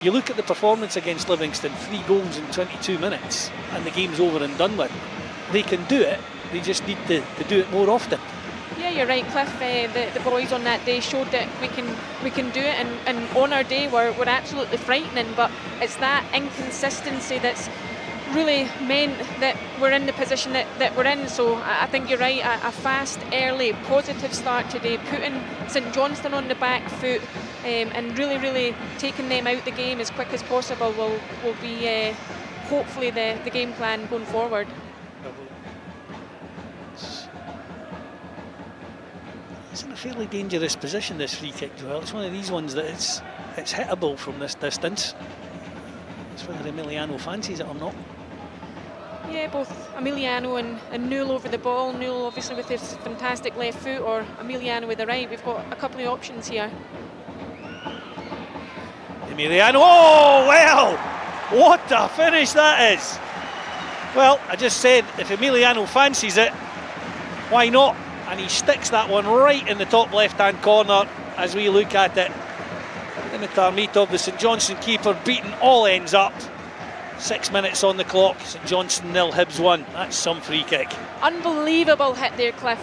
You look at the performance against Livingston, 3 goals in 22 minutes, and the game's over and done with. They can do it, they just need to do it more often. Yeah, you're right, Cliff. The boys on that day showed that we can do it, and on our day we're absolutely frightening, but it's that inconsistency that's really meant that we're in the position that we're in. So I think you're right, a fast, early, positive start today, putting St Johnstone on the back foot, and really taking them out the game as quick as possible will be hopefully the game plan going forward. It's in a fairly dangerous position, this free kick, Joel. It's one of these ones that it's hittable from this distance. It's whether Emiliano fancies it or not. Yeah, both Emiliano and Newell over the ball. Newell obviously with his fantastic left foot, or Emiliano with the right. We've got a couple of options here. Emiliano, oh well! What a finish that is! Well, I just said if Emiliano fancies it, why not? And he sticks that one right in the top left-hand corner as we look at it. Dimitar Mitov, the St Johnstone keeper, beaten all ends up. 6 minutes on the clock. St Johnstone 0, Hibs 1. That's some free kick. Unbelievable hit there, Cliff.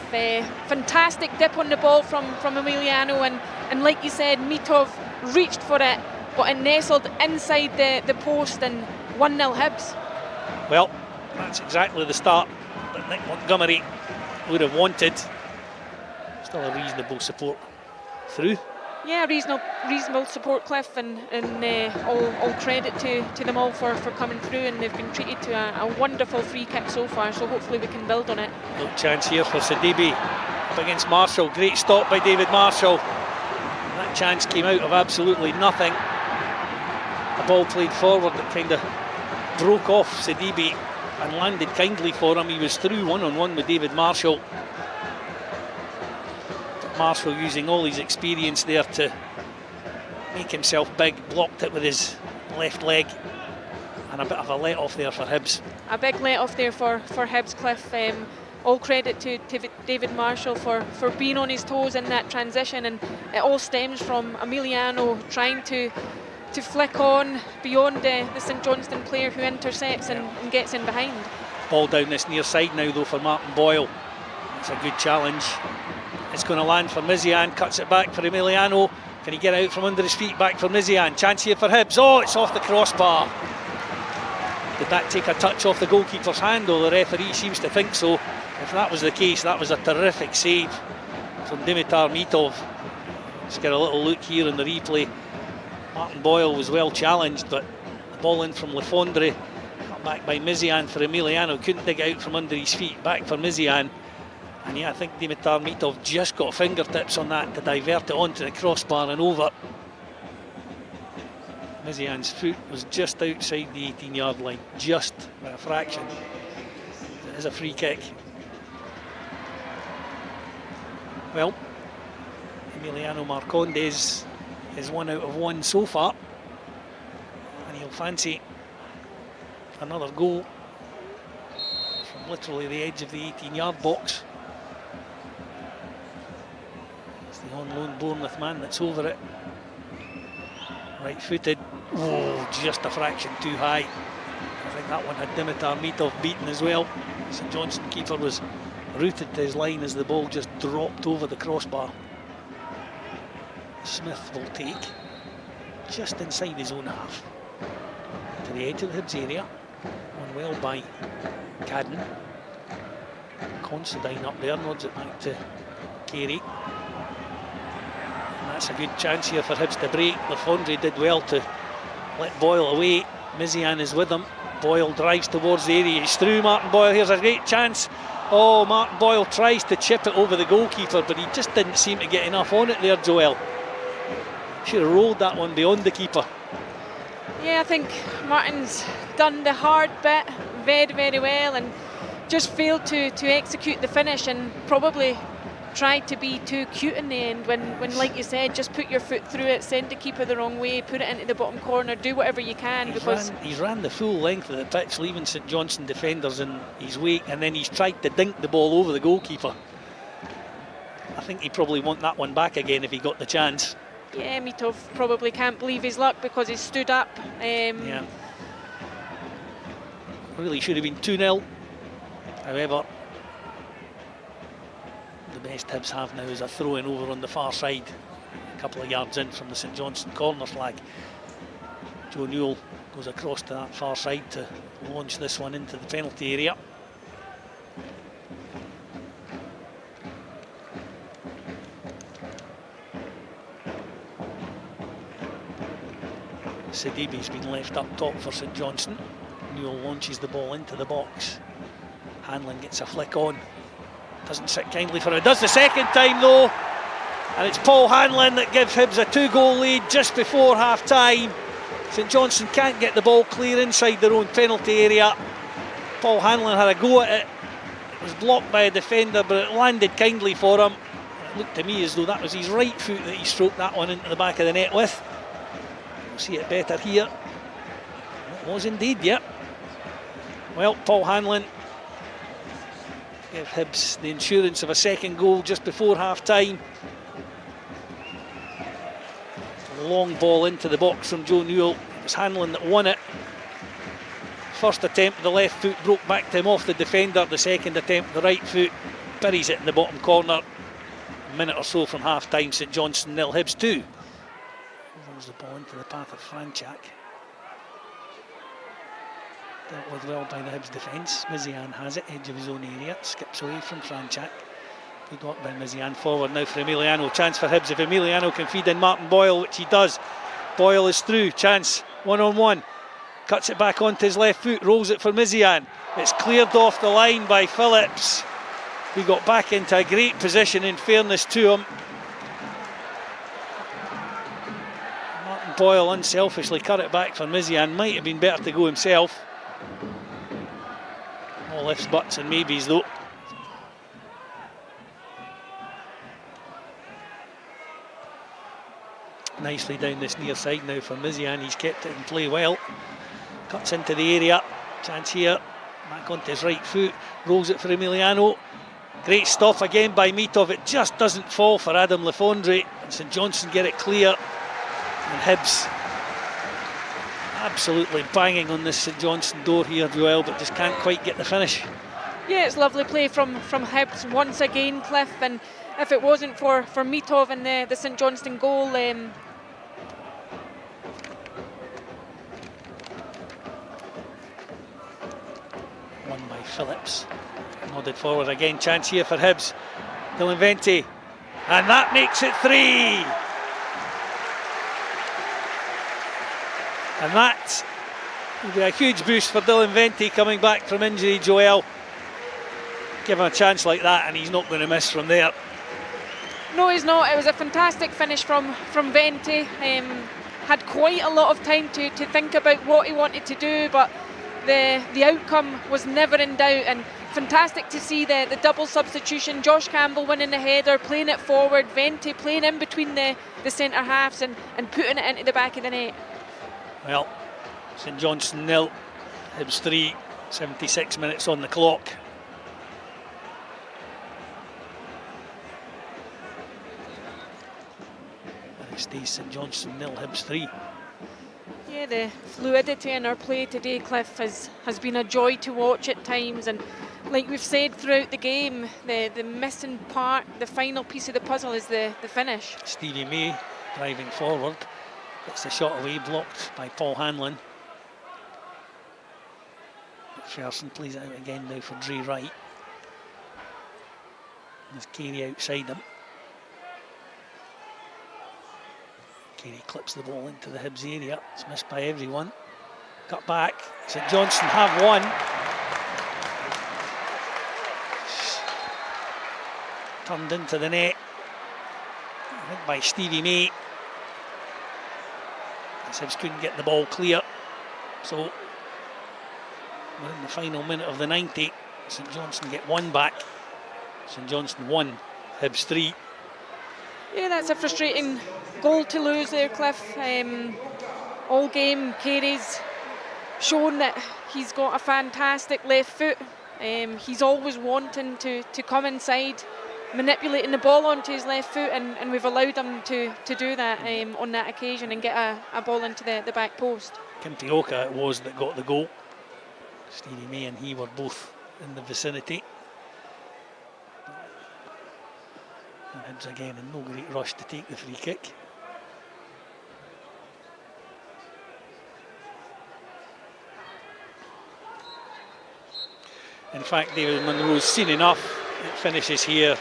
Fantastic dip on the ball from Emiliano, and like you said, Mitov reached for it, but it nestled inside the post, and 1-0 Hibs. Well, that's exactly the start that Nick Montgomery would have wanted. Still a reasonable support through. Yeah, reasonable support, Cliff, and all credit to them all for coming through, and they've been treated to a wonderful free kick so far, so hopefully we can build on it. No chance here for Sidibe up against Marshall. Great stop by David Marshall. That chance came out of absolutely nothing. A ball played forward that kind of broke off Sidibe and landed kindly for him. He was through one-on-one with David Marshall. Marshall using all his experience there to make himself big, blocked it with his left leg, and a bit of a let off there for Hibs. A big let off there for Hibs, Cliff. All credit to David Marshall for being on his toes in that transition, and it all stems from Emiliano trying to flick on beyond the St Johnstone player, who intercepts and gets in behind. Ball down this near side now though for Martin Boyle. It's a good challenge. It's going to land for Mizian, cuts it back for Emiliano. Can he get out from under his feet? Back for Mizian. Chance here for Hibs. Oh, it's off the crossbar. Did that take a touch off the goalkeeper's hand? Though the referee seems to think so. If that was the case, that was a terrific save from Dimitar Mitov. Let's get a little look here in the replay. Martin Boyle was well challenged, but the ball in from Lefondre, cut back by Mizian for Emiliano. Couldn't dig out from under his feet. Back for Mizian. And yeah, I think Dimitar Mitov just got fingertips on that to divert it onto the crossbar and over. Mizian's foot was just outside the 18-yard line, just by a fraction. It is a free kick. Well, Emiliano Marcondes is 1 out of 1 so far, and he'll fancy another goal from literally the edge of the 18-yard box. The on loan Bournemouth man that's over it. Right footed. Oh, just a fraction too high. I think that one had Dimitar Mitov beaten as well. St Johnstone keeper was rooted to his line as the ball just dropped over the crossbar. Smith will take just inside his own half to the edge of the Hibs area. Won well by Cadden. Considine up there, nods it back to Carey. That's a good chance here for Hibs to break. Lefondre did well to let Boyle away. Mizian is with him. Boyle drives towards the area. He's through Martin Boyle. Here's a great chance. Oh, Martin Boyle tries to chip it over the goalkeeper, but he just didn't seem to get enough on it there, Joel. Should have rolled that one beyond the keeper. Yeah, I think Martin's done the hard bit very well, and just failed to execute the finish, and probably tried to be too cute in the end when, like you said, just put your foot through it, send the keeper the wrong way, put it into the bottom corner, do whatever you can. He's ran the full length of the pitch, leaving St Johnstone defenders in his wake, and then he's tried to dink the ball over the goalkeeper. I think he'd probably want that one back again if he got the chance. Yeah, Mitov probably can't believe his luck because he's stood up. Yeah. Really should have been 2-0. However, the best Hibs have now is a throw-in over on the far side, a couple of yards in from the St Johnstone corner flag. Joe Newell goes across to that far side to launch this one into the penalty area. Sidibe's been left up top for St Johnstone. Newell launches the ball into the box. Hanlon gets a flick on. Doesn't sit kindly for it. Does the second time though. And it's Paul Hanlon that gives Hibs a 2-goal lead just before half time. St Johnstone can't get the ball clear inside their own penalty area. Paul Hanlon had a go at it. It was blocked by a defender, but it landed kindly for him. It looked to me as though that was his right foot that he stroked that one into the back of the net with. We'll see it better here. It was indeed, yep. Well, Paul Hanlon gave Hibs the insurance of a second goal just before half time. A long ball into the box from Joe Newell. It was Hanlon that won it. First attempt, the left foot broke back to him off the defender. The second attempt, the right foot buries it in the bottom corner. A minute or so from half time, St Johnstone 0, Hibs 2. Rolls the ball into the path of Franchak. Dealt with well by the Hibs defence. Mizian has it, edge of his own area, skips away from Franchak. Good work by Mizian. Forward now for Emiliano. Chance for Hibs if Emiliano can feed in Martin Boyle, which he does. Boyle is through. Chance, one-on-one. Cuts it back onto his left foot, rolls it for Mizian. It's cleared off the line by Phillips, who got back into a great position in fairness to him. Martin Boyle unselfishly cut it back for Mizian. Might have been better to go himself. All ifs, buts and maybes though. Nicely down this near side now for Mizian. He's kept it in play well. Cuts into the area. Chance here. Back onto his right foot. Rolls it for Emiliano. Great stop again by Mitov. It just doesn't fall for Adam Lefondre. And St Johnstone get it clear. And Hibs absolutely banging on this St Johnstone door here, Joel, but just can't quite get the finish. Yeah, it's lovely play from Hibs once again, Cliff. And if it wasn't for Mitov and the St Johnstone goal, won by Phillips. Nodded forward again. Chance here for Hibs. Dylan Vente. And that makes it 3. And that will be a huge boost for Dylan Vente coming back from injury, Joel. Give him a chance like that and he's not going to miss from there. No, he's not. It was a fantastic finish from Vente. Had quite a lot of time to think about what he wanted to do, but the outcome was never in doubt. And fantastic to see the double substitution. Josh Campbell winning the header, playing it forward, Vente playing in between the centre halves and putting it into the back of the net. Well, St Johnstone 0, Hibs 3, 76 minutes on the clock. And it stays St Johnstone 0, Hibs 3. Yeah, the fluidity in our play today, Cliff, has been a joy to watch at times. And like we've said throughout the game, the missing part, the final piece of the puzzle is the finish. Stevie May driving forward. Gets the shot away, blocked by Paul Hanlon. McPherson plays it out again now for Dre Wright. There's Carey outside him. Carey clips the ball into the Hibs area. It's missed by everyone. Cut back. St Johnstone have won. Turned into the net. I think by Stevie May. Hibs couldn't get the ball clear, so we're in the final minute of the 90. St Johnstone get one back. St Johnstone 1, Hibs 3. Yeah, that's a frustrating goal to lose there, Cliff. All game, Carey's shown that he's got a fantastic left foot. He's always wanting to come inside manipulating the ball onto his left foot, and we've allowed him to do that on that occasion and get a ball into the back post. Kimpioka it was that got the goal. Stevie May and he were both in the vicinity. And Hibs again in no great rush to take the free kick. In fact, David Munro's seen enough. It finishes here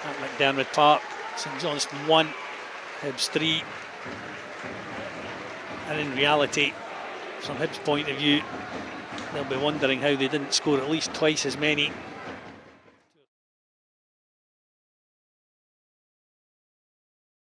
at McDermott Park. St Johnstone 1, Hibs 3. And in reality, from Hibs' point of view, they'll be wondering how they didn't score at least twice as many